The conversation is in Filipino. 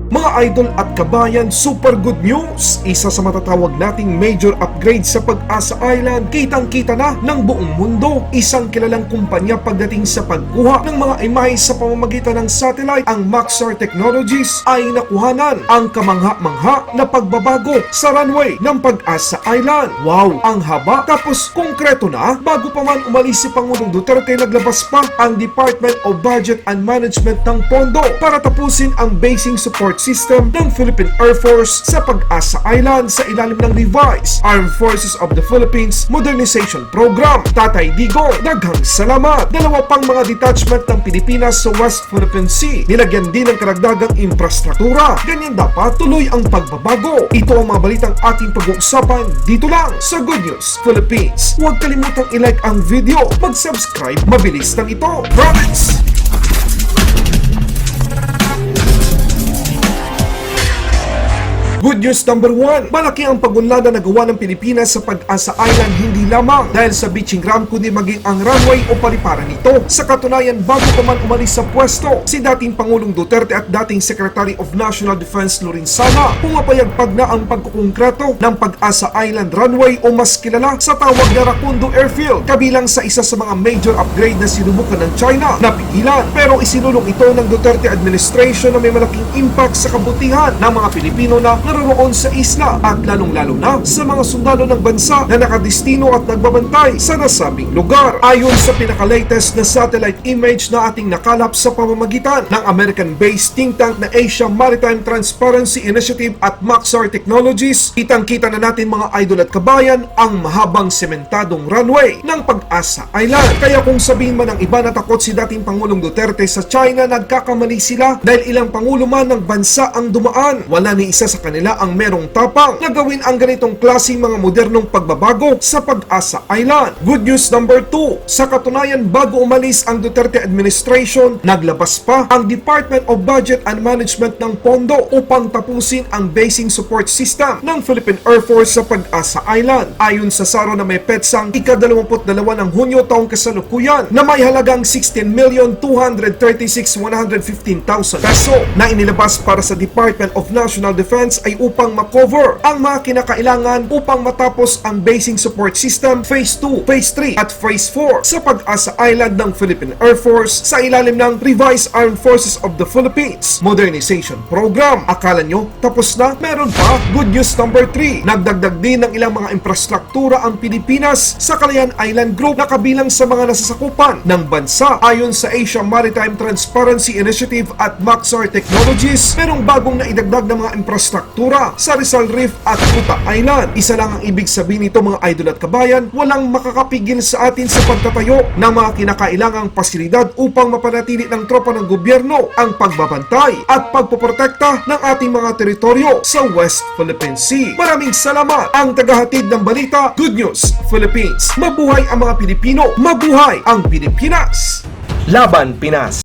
Mga idol at kabayan, super good news! Isa sa matatawag nating major upgrade sa Pag-asa Island, kitang-kita na ng buong mundo. Isang kilalang kumpanya pagdating sa pagkuha ng mga imahe sa pamamagitan ng satellite, ang Maxar Technologies, ay nakuhanan ang kamangha-mangha na pagbabago sa runway ng Pag-asa Island. Wow! Ang haba! Tapos kongkreto na, bago pa man umalis si Pangulong Duterte, naglabas pa ang Department of Budget and Management ng pondo para tapusin ang basing support system ng Philippine Air Force sa Pag-asa Island sa ilalim ng Revised Armed Forces of the Philippines Modernization Program. Tatay Digo, daghang salamat! Dalawa pang mga detachment ng Pilipinas sa West Philippine Sea, nilagyan din ng karagdagang infrastruktura. Ganyan dapat tuloy ang pagbabago. Ito ang mga balitang ating pag-uusapan dito lang sa Good News Philippines. Huwag kalimutang i-like ang video, mag-subscribe, mabilis lang ito. Promise! Good news number 1, malaki ang pag-unlad na nagawa ng Pilipinas sa Pag-asa Island, hindi lamang dahil sa beaching ground kundi maging ang runway o paliparan nito. Sa katunayan, bago pa man umalis sa pwesto, si dating Pangulong Duterte at dating Secretary of National Defense Lorenzana, pumapayagpag na ang pagkukongkreto ng Pag-asa Island Runway o mas kilala sa tawag na Racundo Air Field, kabilang sa isa sa mga major upgrade na sinubukan ng China na pigilan. Pero isinulong ito ng Duterte Administrasyon na may malaking impact sa kabutihan ng mga Pilipino na naroon sa isla at lalong-lalo na sa mga sundalo ng bansa na nakadistino at nagbabantay sa nasabing lugar. Ayon sa pinaka-latest na satellite image na ating nakalap sa pamamagitan ng American-based think tank na Asia Maritime Transparency Initiative at Maxar Technologies, kitang-kita na natin mga idol at kabayan ang mahabang sementadong runway ng Pag-asa Island. Kaya kung sabihin man ng iba na takot si dating Pangulong Duterte sa China, nagkakamali sila dahil ilang pangulo man ng bansa ang dumaan. Wala ni isa sa kanila ang merong tapang na gawin ang ganitong klaseng mga modernong pagbabago sa Pag-asa Island. Good news number 2, sa katunayan, bago umalis ang Duterte Administrasyon, naglabas pa ang Department of Budget and Management ng pondo upang tapusin ang basing support system ng Philippine Air Force sa Pag-asa Island. Ayon sa SARO na may petsang ika-22 ng Hunyo taong kasalukuyan na may halagang 16,236,115,000 peso na inilabas para sa Department of National Defense ay upang makover ang mga kinakailangan upang matapos ang basing support system Phase 2, Phase 3 at Phase 4 sa Pag-asa Island ng Philippine Air Force sa ilalim ng Revised Armed Forces of the Philippines Modernization Program. Akala nyo tapos na? Meron pa. Good news number 3, nagdagdag din ng ilang mga infrastruktura ang Pilipinas sa Kalayaan Island Group na kabilang sa mga nasasakupan ng bansa. Ayon sa Asia Maritime Transparency Initiative at Maxar Technologies, merong bagong naidagdag na mga infrastruktura sa Rizal Reef at Kuta Island. Isa lang ang ibig sabihin nito mga idol at kabayan, walang makakapigil sa atin sa pagtatayo ng mga kinakailangang pasilidad upang mapanatili ng tropa ng gobyerno ang pagbabantay at pagpoprotekta ng ating mga teritoryo sa West Philippine Sea. Maraming salamat ang tagahatid ng balita. Good News Philippines. Mabuhay ang mga Pilipino, mabuhay ang Pilipinas. Laban Pinas.